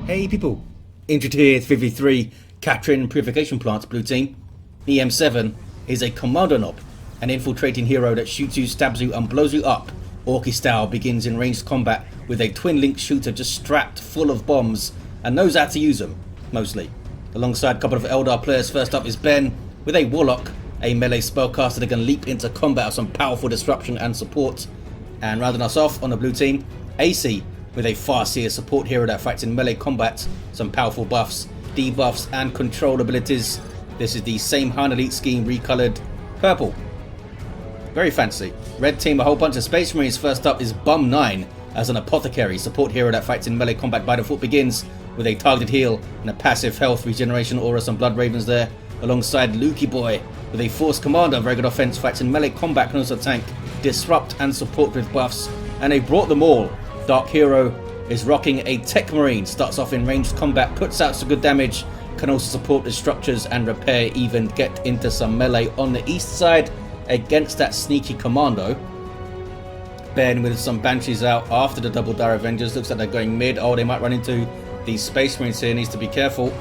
Hey people, Injured here, 53, Khatrin Purification Plant, blue team. eM7 is a Kommando Nob, an infiltrating hero that shoots you, stabs you and blows you up. Orky style, begins in ranged combat with a twin-link shooter just strapped full of bombs and knows how to use them, mostly. Alongside a couple of Eldar players, first up is Ben with a Warlock, a melee spellcaster that can leap into combat with some powerful disruption and support. And rounding us off on the blue team, Acey with a Farseer support hero that fights in melee combat, some powerful buffs, debuffs and control abilities. This is the same Han Elite scheme recolored purple. Very fancy. Red team, a whole bunch of Space Marines. First up is Bum9 as an Apothecary support hero that fights in melee combat by default, begins with a targeted heal and a passive health regeneration aura, some Blood Ravens there. Alongside Lukey boy with a Force Commander, very good offense, fights in melee combat, can also tank, disrupt and support with buffs. And they brought them all. DarkHero is rocking a Techmarine, starts off in ranged combat, puts out some good damage, can also support the structures and repair, even get into some melee on the east side against that sneaky Kommando. Ben with some Banshees out after the double Dire Avengers, looks like they're going mid. Oh, they might run into these Space Marines here, needs to be careful.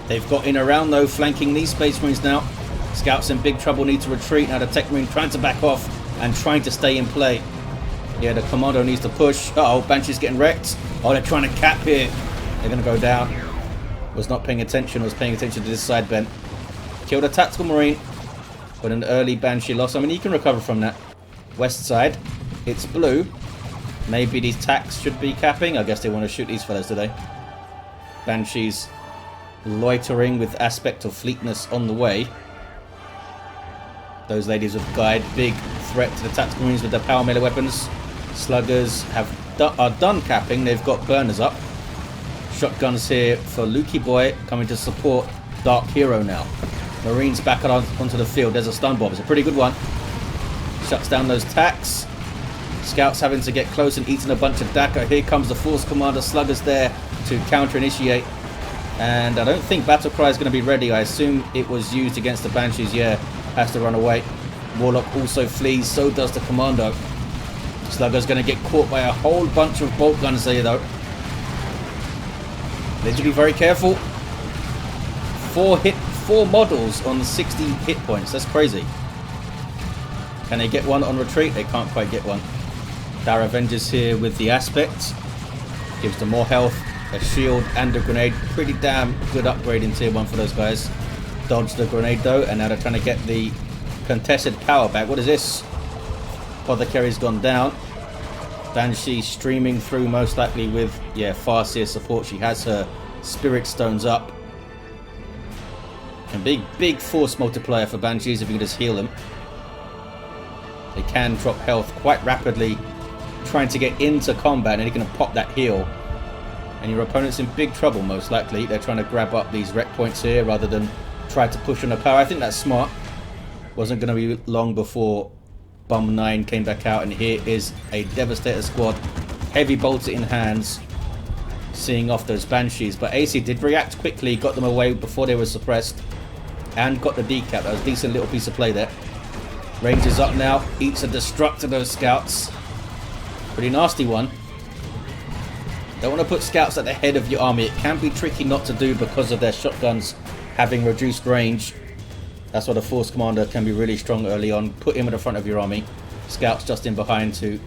They've got in around though, flanking these Space Marines now. Scouts in big trouble, need to retreat. Now the Techmarine trying to back off and trying to stay in play. Yeah, the Kommando needs to push. Uh-oh, Banshee's getting wrecked. Oh, they're trying to cap here. They're going to go down. Was not paying attention. Was paying attention to this side, Ben. Killed a Tactical Marine. But an early Banshee loss. I mean, you can recover from that. West side. It's blue. Maybe these tacks should be capping. I guess they want to shoot these fellas today. Banshees loitering with aspect of fleetness on the way. Those ladies with guide. Big threat to the Tactical Marines with their power melee weapons. Sluggers are done capping. They've got burners up. Shotguns here for Lukey boy, coming to support DarkHero now. Marines back onto the field. There's a stun bomb. It's a pretty good one. Shuts down those tacks. Scouts having to get close and eating a bunch of DACA. Here comes the Force Commander. Sluggers there to counter initiate. And I don't think Battle Cry is going to be ready. I assume it was used against the Banshees. Yeah, has to run away. Warlock also flees. So does the Kommando. Slugger's going to get caught by a whole bunch of bolt guns there though. Need to be very careful. 4 models on 60 hit points. That's crazy. Can they get one on retreat? They can't quite get one. Dire Avengers here with the aspect. Gives them more health, a shield and a grenade. Pretty damn good upgrade in tier 1 for those guys. Dodged the grenade though, and now they're trying to get the contested power back. What is this? Apothecary's gone down. Banshee streaming through, most likely with, yeah, Farseer support. She has her Spirit Stones up. And big force multiplier for Banshees if you can just heal them. They can drop health quite rapidly, trying to get into combat, and you're going to pop that heal. And your opponent's in big trouble, most likely. They're trying to grab up these rec points here rather than try to push on the power. I think that's smart. Wasn't going to be long before Bum9 came back out, and here is a Devastator squad, heavy bolter in hands, seeing off those Banshees. But Acey did react quickly, got them away before they were suppressed, and got the decap. That was a decent little piece of play there. Rangers up now, eats a destruct to those scouts. Pretty nasty one. Don't want to put scouts at the head of your army. It can be tricky not to do because of their shotguns having reduced range. That's why the Force Commander can be really strong early on. Put him at the front of your army. Scouts just in behind to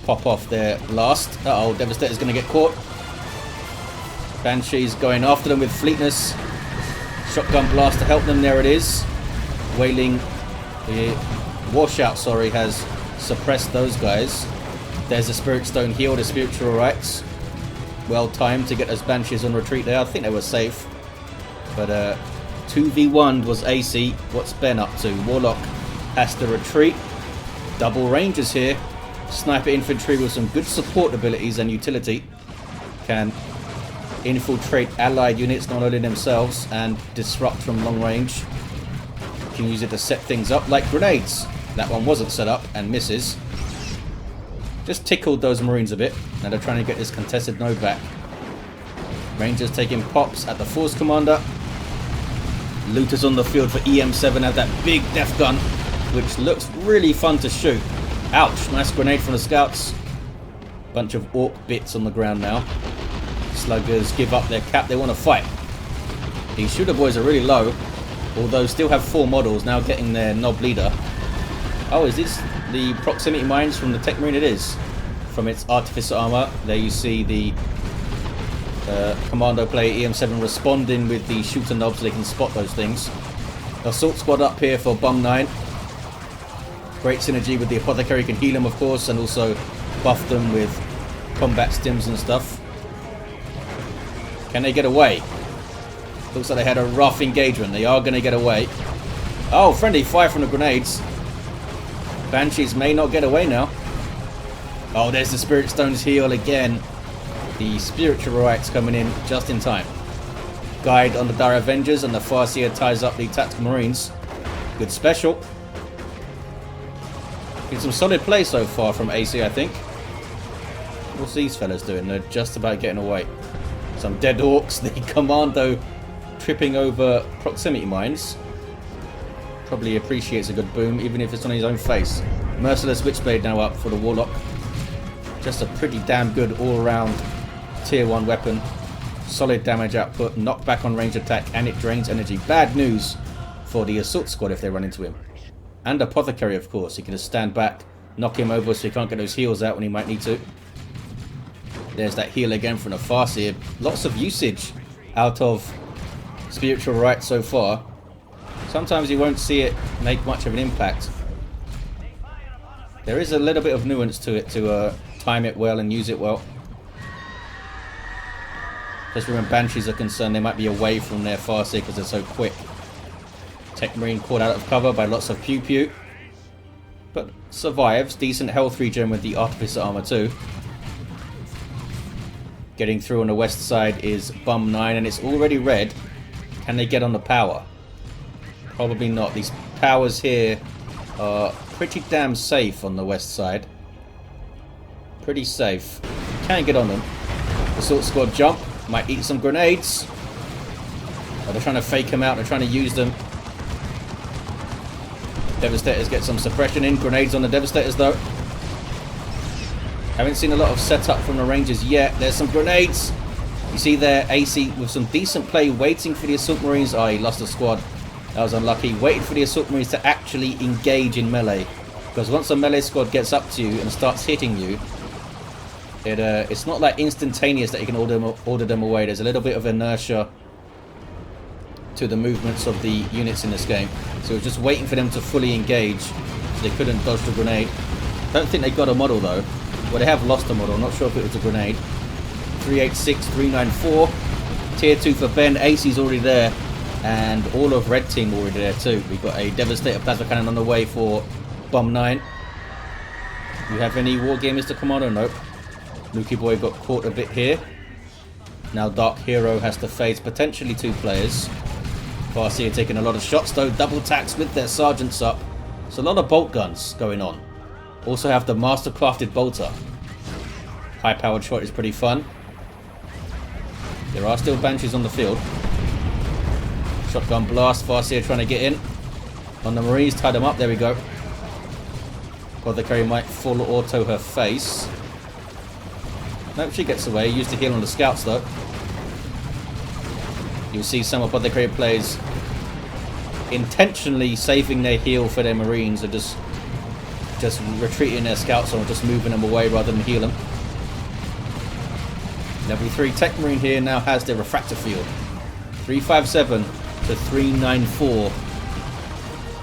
pop off their blast. Uh-oh, Devastator's going to get caught. Banshee's going after them with fleetness. Shotgun blast to help them. There it is. Wailing, Washout, sorry, has suppressed those guys. There's a Spirit Stone heal, the Spiritual Rites. Well timed to get those Banshees on retreat there. I think they were safe. But 2v1 was Acey. What's Ben up to? Warlock has to retreat. Double Rangers here. Sniper Infantry with some good support abilities and utility. Can infiltrate allied units, not only themselves, and disrupt from long range. Can use it to set things up like grenades. That one wasn't set up and misses. Just tickled those Marines a bit. Now they're trying to get this contested node back. Rangers taking pops at the Force Commander. Looters on the field for eM7 have that big death gun, which looks really fun to shoot. Ouch, nice grenade from the scouts. Bunch of Ork bits on the ground now. sluggers give up their cap. They want to fight. These shooter boys are really low, although still have 4 models now getting their Nob leader. Oh, is this the proximity mines from the Techmarine? It is. From its artificer armor, there you see the commando player eM7 responding with the shooter Nobs so they can spot those things. Assault squad up here for Bum9. Great synergy with the Apothecary, can heal them of course, and also buff them with combat stims and stuff. Can they get away? Looks like they had a rough engagement. They are going to get away. Oh, friendly fire from the grenades. Banshees may not get away now. Oh, there's the Spirit Stone's heal again. The Spiritual Rites coming in just in time. Guide on the Dire Avengers, and the Farseer ties up the Tactical Marines. Good special. Getting some solid play so far from Acey, I think. What's these fellas doing? They're just about getting away. Some dead Orks. The Commando tripping over proximity mines. Probably appreciates a good boom, even if it's on his own face. Merciless Witchblade now up for the Warlock. Just a pretty damn good all-around tier 1 weapon. Solid damage output, knockback on range attack, and it drains energy. Bad news for the assault squad if they run into him. And Apothecary, of course. He can just stand back, knock him over so he can't get those heals out when he might need to. There's that heal again from the Farseer. Lots of usage out of Spiritual Rites so far. Sometimes you won't see it make much of an impact. There is a little bit of nuance to it to time it well and use it well. Especially when Banshees are concerned, they might be away from their Farseer because they're so quick. Techmarine caught out of cover by lots of pew pew. But survives. Decent health regen with the Artificer armor too. Getting through on the west side is Bum9, and it's already red. Can they get on the power? Probably not. These powers here are pretty damn safe on the west side. Pretty safe. Can't get on them. Assault squad jump. Might eat some grenades. Oh, they're trying to fake them out. They're trying to use them. Devastators get some suppression in. Grenades on the Devastators though. Haven't seen a lot of setup from the Rangers yet. There's some grenades. You see there, Acey with some decent play, waiting for the Assault Marines. Oh, he lost the squad. That was unlucky. Waited for the Assault Marines to actually engage in melee. Because once a melee squad gets up to you and starts hitting you, it's not like instantaneous that you can order them away. There's a little bit of inertia to the movements of the units in this game. So we're just waiting for them to fully engage so they couldn't dodge the grenade. Don't think they got a model though. Well, they have lost a model. I'm not sure if it was a grenade. 386, 394. Tier 2 for Ben. Acey's already there. And all of Red Team already there too. We've got a Devastator Plasma Cannon on the way for Bum9. You have any war gamers to Kommando Nob? Lukey boy got caught a bit here. Now DarkHero has to face potentially 2 players. Farseer taking a lot of shots though. Double tacks with their sergeants up. So a lot of bolt guns going on. Also have the master crafted bolter. High powered shot is pretty fun. There are still Banshees on the field. Shotgun blast. Farseer trying to get in. On the Marines, tie them up. There we go. Apothecary might full auto her face. Nope, she gets away. Used to heal on the scouts though. You'll see some Apothecary players intentionally saving their heal for their Marines, or just retreating their scouts or just moving them away rather than heal them. Level 3 Techmarine here now has their refractor field. 357 to 394.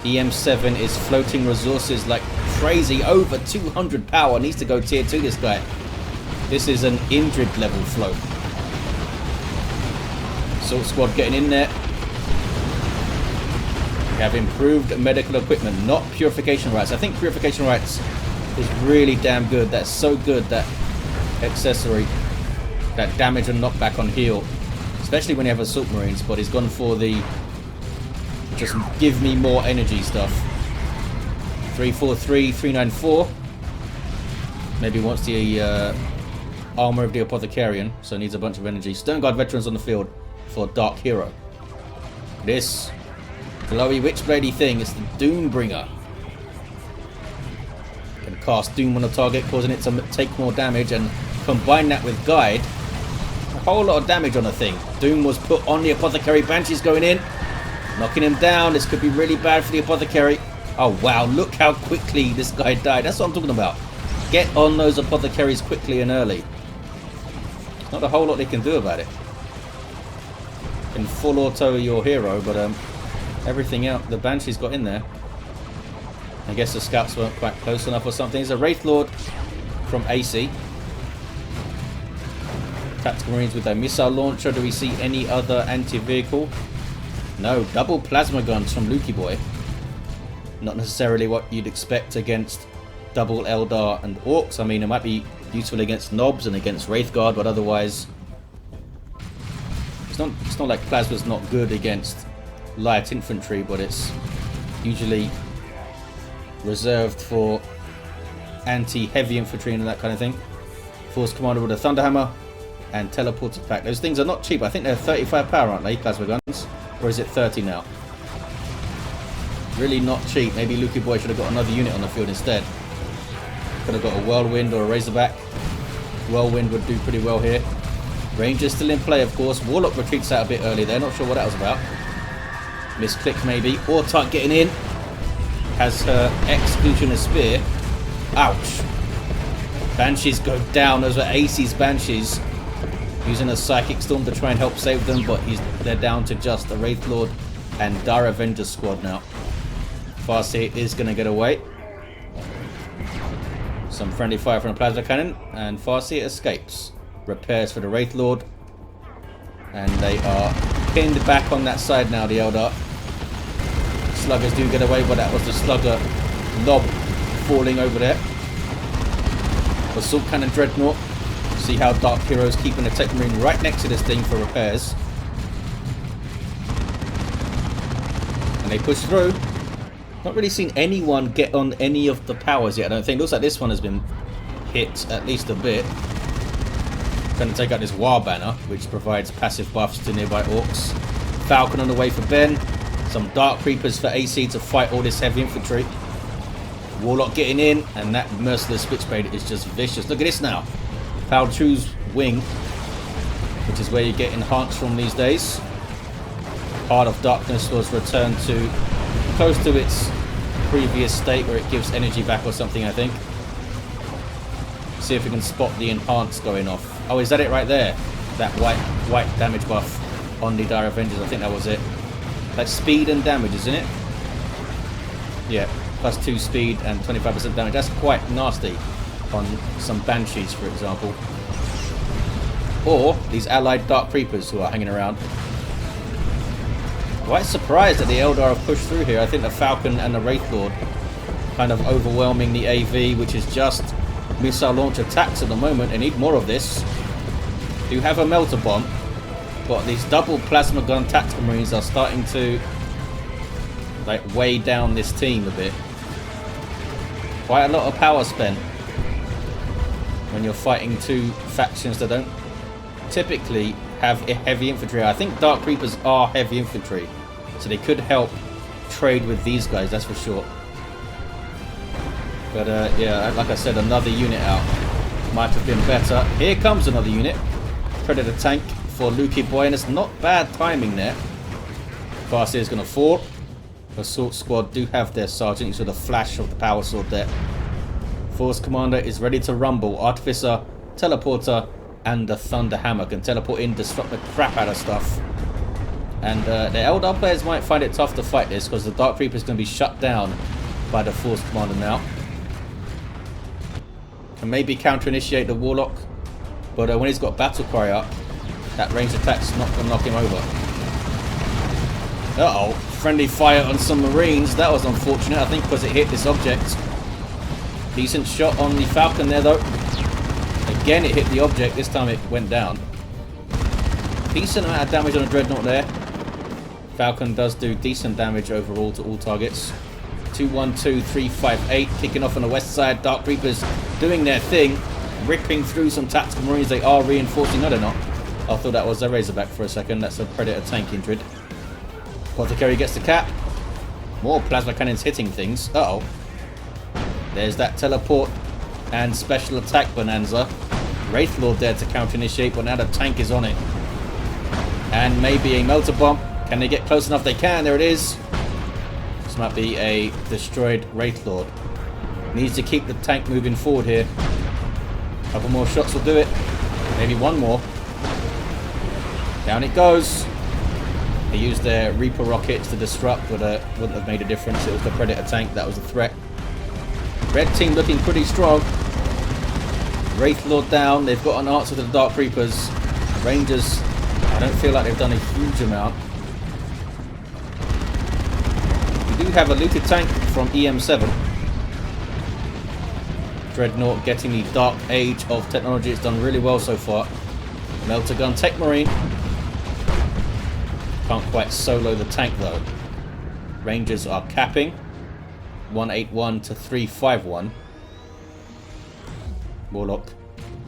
eM7 is floating resources like crazy. Over 200 power. Needs to go tier 2 this guy. This is an Indrid level float. Assault squad getting in there. We have improved medical equipment, not purification rights. I think purification rights is really damn good. That's so good, that accessory, that damage and knockback on heal, especially when you have Assault Marines. But he's gone for the just give me more energy stuff. 343, 394. Maybe wants the armor of the Apothecarian, so needs a bunch of energy. Stone Guard veterans on the field for DarkHero. This glowy witchbladey thing is the Doombringer. Can cast Doom on a target, causing it to take more damage, and combine that with Guide. whole lot of damage on the thing. Doom was put on the Apothecary. Banshee's going in. Knocking him down. This could be really bad for the Apothecary. Oh, wow. Look how quickly this guy died. That's what I'm talking about. Get on those Apothecaries quickly and early. Not a whole lot they can do about it. Can full auto your hero, but everything else, the Banshee's got in there. I guess the scouts weren't quite close enough or something. There's a Wraith Lord from Acey. Tactical Marines with a missile launcher. Do we see any other anti-vehicle? No, double plasma guns from Lukey boy. Not necessarily what you'd expect against double Eldar and Orks. I mean, it might be useful against Nobs and against Wraithguard, but otherwise it's not like plasma's not good against light infantry, but it's usually reserved for anti-heavy infantry and that kind of thing. Force Commander with a Thunderhammer and Teleporter Pack. Those things are not cheap. I think they're 35 power, aren't they, plasma guns? Or is it 30 now? Really not cheap. Maybe Lukey boy should have got another unit on the field instead. Could have got a Whirlwind or a Razorback. Whirlwind would do pretty well here. Ranger's still in play, of course. Warlock retreats out a bit early there. Not sure what that was about. Misclick maybe. Ork getting in. Has her Exclusionist Spear. Ouch. Banshees go down. Those are Acey's Banshees. Using a Psychic Storm to try and help save them, but they're down to just a Wraith Lord and Dire Avenger squad now. Farseer is going to get away. Some friendly fire from a plasma cannon, and Farseer escapes. Repairs for the Wraith Lord, and they are pinned back on that side now, the Eldar. Sluggers do get away, but that was the Slugger Nob falling over there. Assault Cannon Dreadnought. See how DarkHero's keeping the Techmarine right next to this thing for repairs. And they push through. Not really seen anyone get on any of the powers yet, I don't think. Looks like this one has been hit at least a bit. Going to take out this WAAAGH banner, which provides passive buffs to nearby Orks. Falcon on the way for Ben. Some Dark Creepers for Acey to fight all this heavy infantry. Warlock getting in, and that Merciless Switchblade is just vicious. Look at this now. Palchu's Wing, which is where you get enhanced from these days. Heart of Darkness was returned to close to its previous state where it gives energy back or something, I think. See if we can spot the enhance going off. Oh, is that it right there? That white damage buff on the Dire Avengers. I think that was it. That's speed and damage, isn't it? Yeah, +2 speed and 25% damage. That's quite nasty on some Banshees, for example. Or these allied Dark Creepers who are hanging around. Quite surprised that the Eldar have pushed through here. I think the Falcon and the Wraith Lord kind of overwhelming the AV, which is just missile launch attacks at the moment. They need more of this. Do have a Melter Bomb, but these double plasma gun tactical marines are starting to like weigh down this team a bit. Quite a lot of power spent when you're fighting two factions that don't typically have heavy infantry. I think Dark Creepers are heavy infantry, so they could help trade with these guys, that's for sure. But yeah, like I said, another unit out might have been better. Here comes another unit. Predator tank for Lukey boy, and it's not bad timing there. Farseer is going to fall. Assault squad do have their sergeant. You saw the flash of the power sword there. Force commander is ready to rumble. Artificer, teleporter, and the Thunder Hammer can teleport in, disrupt the crap out of stuff. And the Eldar players might find it tough to fight this because the Dark Reaper is going to be shut down by the Force commander now. Can maybe counter-initiate the Warlock, but when he's got Battle Cry up, that ranged attack's not going to knock him over. Uh-oh, friendly fire on some Marines. That was unfortunate, I think, because it hit this object. Decent shot on the Falcon there, though. Again, it hit the object. This time it went down. Decent amount of damage on a Dreadnought there. Falcon does do decent damage overall to all targets. 2-1-2-3-5-8. Kicking off on the west side. Dark Reapers doing their thing. Ripping through some tactical Marines. They are reinforcing. No, they're not. I thought that was a Razorback for a second. That's a Predator tank injured. Apothecary gets the cap. More plasma cannons hitting things. Uh-oh. There's that teleport and special attack bonanza. Wraith Lord there to counter initiate, but now the tank is on it. And maybe a melter bomb. Can they get close enough? They can. There it is. This might be a destroyed Wraith Lord. Needs to keep the tank moving forward here. A couple more shots will do it. Maybe one more. Down it goes. They used their Reaper rockets to disrupt, but wouldn't have made a difference. It was the Predator tank that was the threat. Red team looking pretty strong. Wraith Lord down. They've got an answer to the Dark Reapers. Rangers, I don't feel like they've done a huge amount. We do have a looted tank from eM7. Dreadnought getting the Dark Age of technology. It's done really well so far. Melter gun Techmarine. Can't quite solo the tank though. Rangers are capping. 181 to 351. Warlock.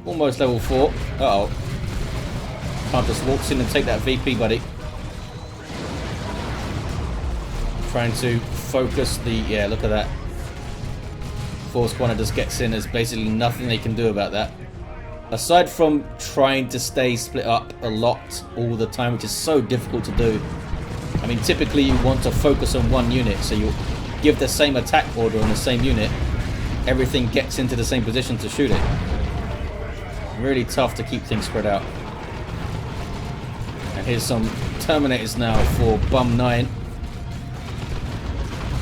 Almost level 4. Uh-oh. Can't just walks in and take that VP, buddy. Trying to focus the... Yeah, look at that. Force Corner just gets in. There's basically nothing they can do about that. Aside from trying to stay split up a lot all the time, which is so difficult to do. I mean, typically you want to focus on one unit, so you give the same attack order on the same unit. Everything gets into the same position to shoot it. Really tough to keep things spread out. And here's some Terminators now for Bum9.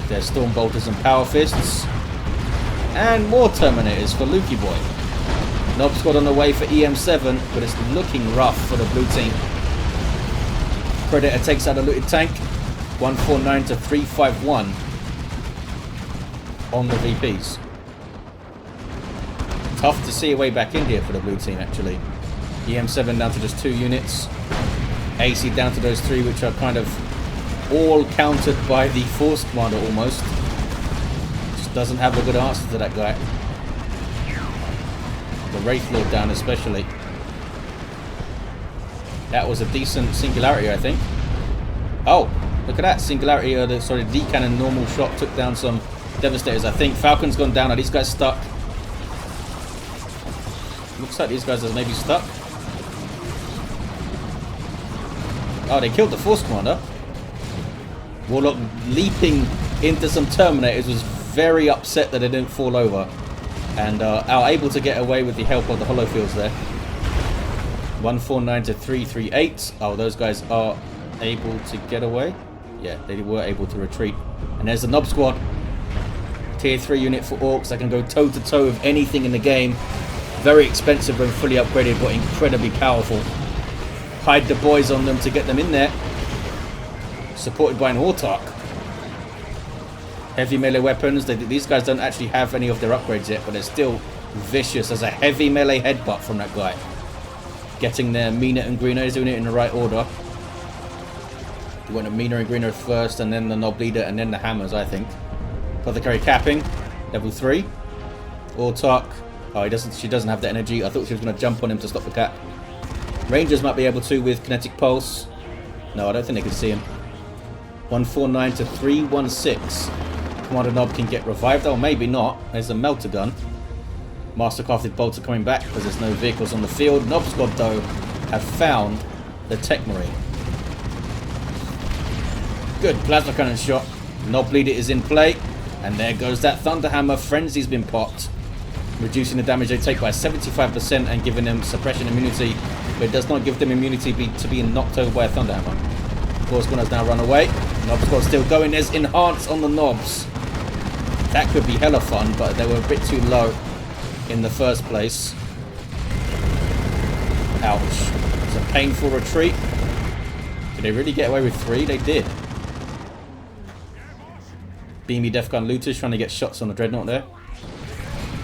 There's Storm Bolters and Power Fists. And more Terminators for Lukey boy. Nob squad on the way for eM7, but it's looking rough for the blue team. Predator takes out a looted tank. 149 to 351 on the VPs. Tough to see a way back in here for the blue team, actually. eM7 down to just 2 units. Acey down to those 3, which are kind of all countered by the Force Commander almost. Just doesn't have a good answer to that guy. The Wraith Lord down especially. That was a decent Singularity, I think. Oh, look at that. Singularity, sorry, D-Cannon normal shot took down some Devastators. I think Falcon's gone down. Are these guys stuck? Looks like these guys are maybe stuck. Oh, they killed the Force Commander. Warlock leaping into some Terminators was very upset that they didn't fall over. And are able to get away with the help of the holofields there. 149 to 338. Oh, those guys are able to get away. Yeah, they were able to retreat. And there's the Nob squad. Tier 3 unit for Orks that can go toe to toe with anything in the game. Very expensive when fully upgraded, but incredibly powerful. Hide the boys on them to get them in there. Supported by an Autarch. Heavy melee weapons. These guys don't actually have any of their upgrades yet, but they're still vicious. As a heavy melee headbutt from that guy. Getting their Mina and Greener. He's doing it in the right order. You want a Mina and Greener first, and then the Nob Leader, and then the Hammers, I think. Apothecary capping. Level 3. Autarch. Oh, she doesn't have the energy. I thought she was going to jump on him to stop the cap. Rangers might be able to with Kinetic Pulse. No, I don't think they can see him. 149 to 316. Kommando Nob can get revived. Oh, maybe not. There's a Melter gun. Mastercrafted bolts are coming back because there's no vehicles on the field. Nob squad, though, have found the Techmarine. Good plasma cannon shot. Nob Leader is in play. And there goes that Thunderhammer. Frenzy's been popped. Reducing the damage they take by 75% and giving them suppression immunity. But it does not give them immunity to being knocked over by a Thunderhammer. Force Corner's now run away. Nob squad still going. There's Enhance on the Nobs. That could be hella fun, but they were a bit too low in the first place. Ouch. It's a painful retreat. Did they really get away with 3? They did. Beamy Death Gun Looters trying to get shots on the Dreadnought there.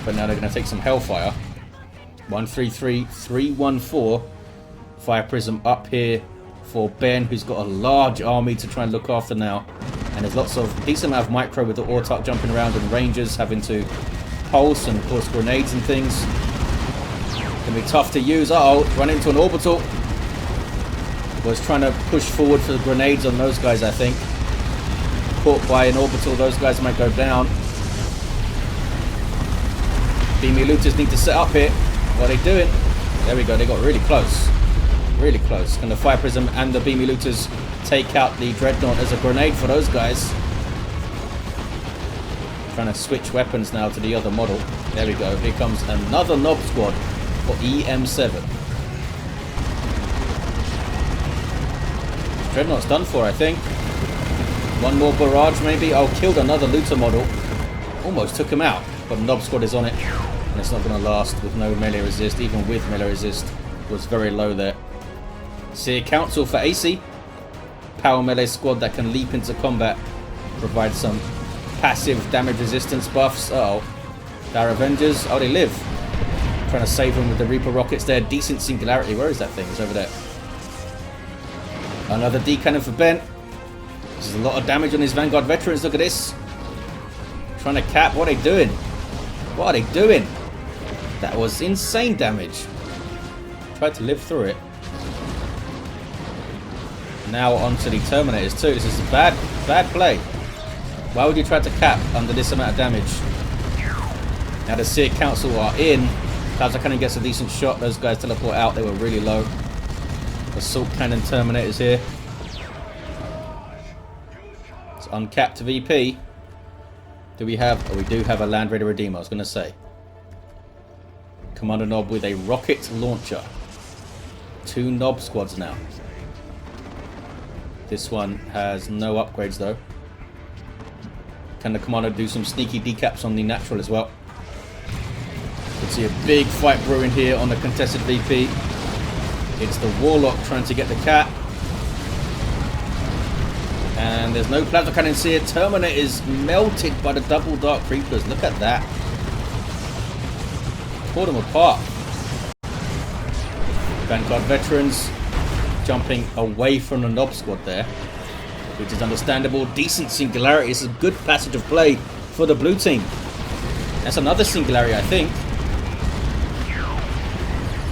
But now they're going to take some Hellfire. 133, 314. Fire Prism up here for Ben, who's got a large army to try and look after now. And there's lots of decent amount of micro with the Autarch jumping around and Rangers having to pulse and of course grenades and things. Gonna be tough to use. Uh-oh, run into an orbital. Was trying to push forward for the grenades on those guys, I think. Caught by an orbital, those guys might go down. Beamy Looters need to set up here. What are they doing? There we go, they got really close. Really close. Can the Fire Prism and the Beamy Looters take out the Dreadnought as a grenade for those guys? Trying to switch weapons now to the other model. There we go. Here comes another Nob squad for eM7. Dreadnought's done for, I think. One more barrage maybe. Oh, killed another looter model. Almost took him out, but the Nob squad is on it. And it's not going to last with no melee resist. Even with melee resist, was very low there. Seer Council for Acey. Power melee squad that can leap into combat. Provide some passive damage resistance buffs. Uh-oh. Our Avengers. Oh, they live. Trying to save them with the Reaper rockets there. Decent singularity. Where is that thing? It's over there. Another D cannon for Ben. This is a lot of damage on his Vanguard veterans. Look at this. Trying to cap. What are they doing? What are they doing? That was insane damage. Tried to live through it. Now onto the Terminators too. This is a bad play. Why would you try to cap under this amount of damage? Now the Seer Council are in. Plasma Cannon gets a decent shot. Those guys teleport out. They were really low. Assault Cannon Terminators here. It's uncapped VP. Do we have... Oh, we do have a Land Raider Redeemer, I was going to say. Kommando Nob with a rocket launcher. 2 Nob squads now. This one has no upgrades though. Can the Kommando do some sneaky decaps on the natural as well? You can see a big fight brewing here on the contested VP. It's the Warlock trying to get the cap. And there's no Plasma Cannon here. Terminator is melted by the double Dark Creepers. Look at that. Tore them apart. Vanguard veterans jumping away from the Nob squad there, which is understandable. Decent singularity. It's a good passage of play for the blue team. That's another singularity, I think.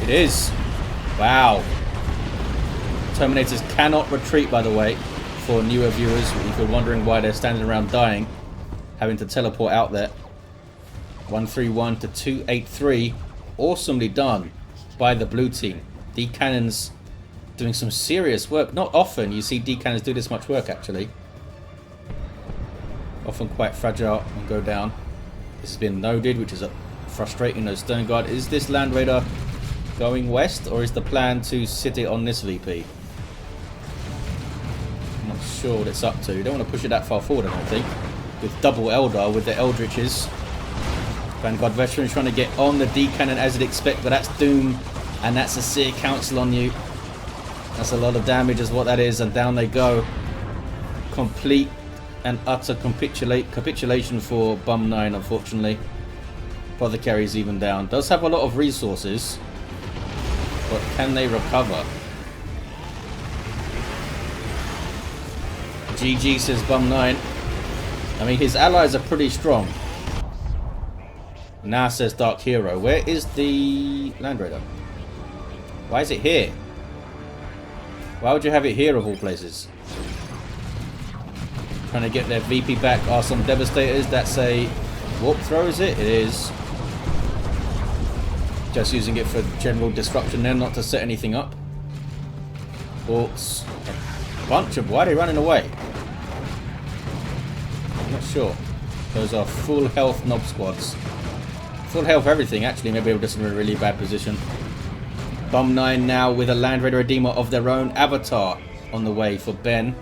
It is. Wow. Terminators cannot retreat, by the way, for newer viewers. If you're wondering why they're standing around dying, having to teleport out there. 131 to 283. Awesomely done by the blue team. D cannons doing some serious work. Not often you see D cannons do this much work, actually. Often quite fragile and go down. This has been noded, which is frustrating. No stern guard. Is this Land Raider going west, or is the plan to sit it on this VP? I'm not sure what it's up to. You don't want to push it that far forward, I don't think. With double Eldar, with the Eldritches. Vanguard veterans trying to get on the D cannon as you'd expect, but that's doom, and that's a Seer Council on you. That's a lot of damage is what that is, and down they go. Complete and utter capitulation for Bum9, unfortunately. Apothecary's even down. Does have a lot of resources, but can they recover? GG, says Bum9. I mean, his allies are pretty strong. Now, says DarkHero. Where is the Land Raider? Why is it here? Why would you have it here of all places? Trying to get their VP back are some Devastators. That's a warp throw, is it? It is. Just using it for general disruption there, not to set anything up. Orks. A bunch of... Why are they running away? I'm not sure. Those are full health Nob squads. Full health everything, actually. Maybe we're just in a really bad position. Bum9 now with a Land Raider Redeemer of their own. Avatar on the way for Ben.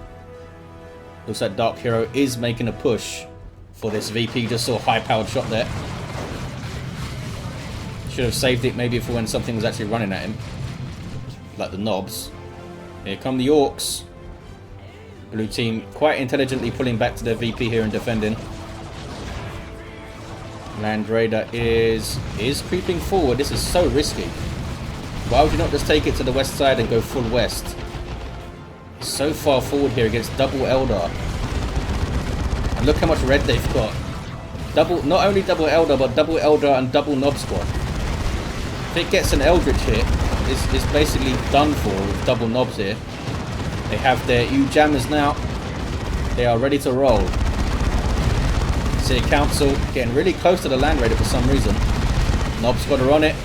Looks like DarkHero is making a push for this VP. Just saw a high-powered shot there. Should have saved it maybe for when something was actually running at him. Like the Nobs. Here come the Orks. Blue team quite intelligently pulling back to their VP here and defending. Land Raider is creeping forward. This is so risky. Why would you not just take it to the west side and go full west? So far forward here against double Eldar. And look how much red they've got. Not only double Eldar, but double Eldar and double Nob squad. If it gets an Eldritch hit, it's basically done for with double Nobs here. They have their U-jammers now. They are ready to roll. Seer Council getting really close to the Land Raider for some reason. Nob squad are on it.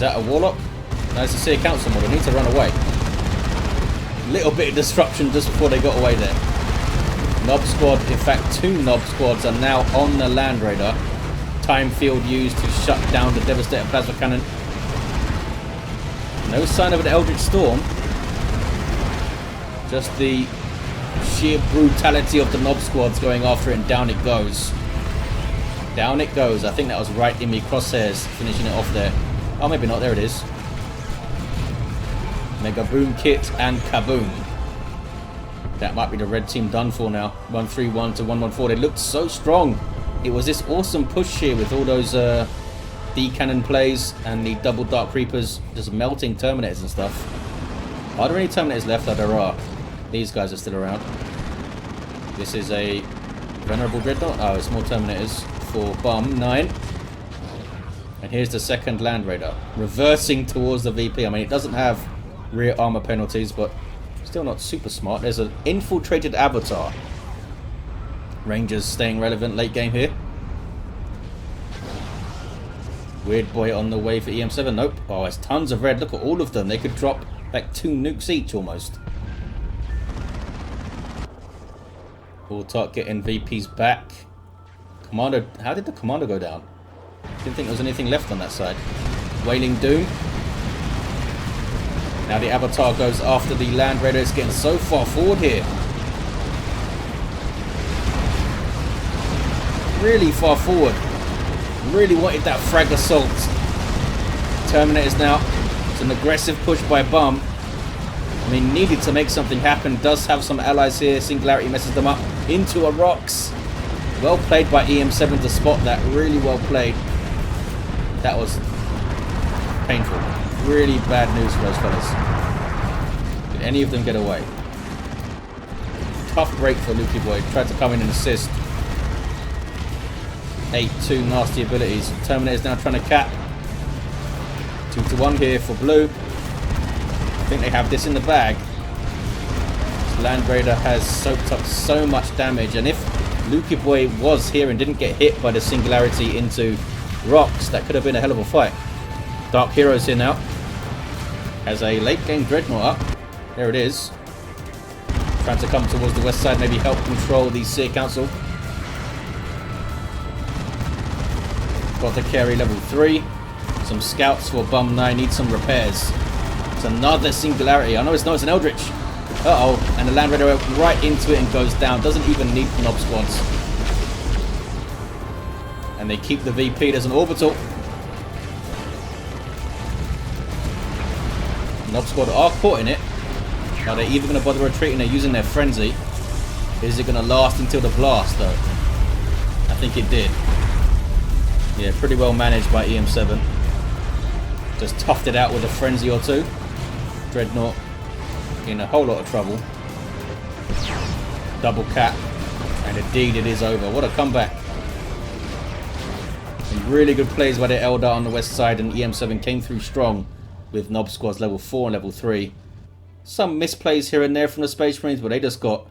that a Warlock? No, it's a Seer Council model. Need to run away. Little bit of disruption just before they got away there. Nob squad, in fact 2 Nob squads are now on the Land Raider. Time field used to shut down the devastator plasma cannon. No sign of an Eldritch Storm. Just the sheer brutality of the Nob squads going after it, and down it goes. Down it goes. I think that was right in me crosshairs, finishing it off there. Oh, maybe not. There it is. Mega Boom Kit and Kaboom. That might be the red team done for now. 131 to 114. They looked so strong. It was this awesome push here with all those D-cannon plays and the double Dark Reapers just melting Terminators and stuff. Are there any Terminators left? Oh, there are. These guys are still around. This is a Venerable Dreadnought. Oh, it's more Terminators for Bum9. And here's the second Land Raider. Reversing towards the VP. I mean, it doesn't have rear armor penalties, but still not super smart. There's an infiltrated avatar. Rangers staying relevant late game here. Weird boy on the way for eM7. Nope. Oh, it's tons of red. Look at all of them. They could drop like 2 nukes each almost. Autark getting VPs back. Kommando. How did the Kommando go down? Didn't think there was anything left on that side. Wailing Doom. Now the Avatar goes after the Land Raider. It's getting so far forward here. Really far forward. Really wanted that frag assault. Terminators now. It's an aggressive push by Bum. I mean, needed to make something happen. Does have some allies here. Singularity messes them up into a Orks. Well played by eM7 to spot that. Really well played. That was painful. Really bad news for those fellas. Did any of them get away? Tough break for Lukey boy. Tried to come in and assist. 8-2 nasty abilities. Terminator's now trying to cap. 2-1 here for blue. I think they have this in the bag. This Land Raider has soaked up so much damage, and if Lukey boy was here and didn't get hit by the Singularity into Orks, that could have been a hell of a fight. DarkHero's here now. Has a late game Dreadnought up. There it is. Trying to come towards the west side, maybe help control the Seer Council. Apothecary level 3. Some scouts for Bum9. Need some repairs. It's another Singularity. I know it's not. It's an Eldritch. Uh-oh. And the Land Raider right into it and goes down. Doesn't even need Nob squads. And they keep the VP. There's an orbital. Nob squad are caught in it. Are they even going to bother retreating? They're using their frenzy. Is it going to last until the blast, though? I think it did. Yeah, pretty well managed by eM7. Just toughed it out with a frenzy or two. Dreadnought in a whole lot of trouble. Double cap. And indeed it is over. What a comeback. Some really good plays by the Eldar on the west side, and eM7 came through strong with Nob squads level 4 and level 3. Some misplays here and there from the Space Marines, but they just kind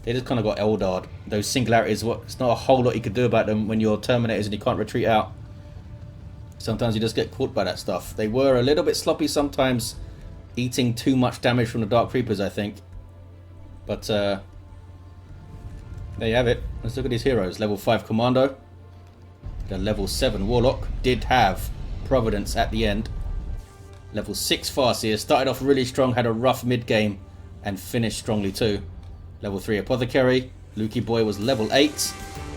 of got Eldar'd. Those Singularities, it's not a whole lot you could do about them when you're Terminators and you can't retreat out. Sometimes you just get caught by that stuff. They were a little bit sloppy sometimes, eating too much damage from the Dark Reapers, I think. But there you have it. Let's look at these heroes. Level 5 Kommando. The level 7 Warlock did have Providence at the end. Level 6 Farseer started off really strong, had a rough mid-game, and finished strongly too. Level 3 Apothecary. Lukey boy was level 8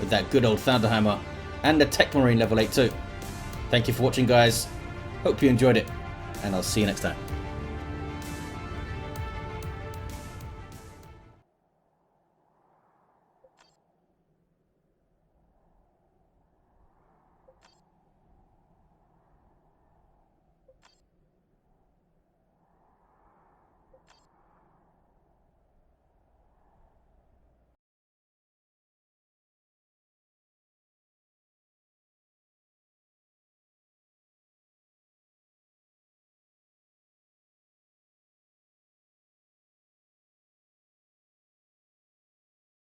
with that good old Thunderhammer, and the Techmarine level 8 too. Thank you for watching, guys. Hope you enjoyed it, and I'll see you next time.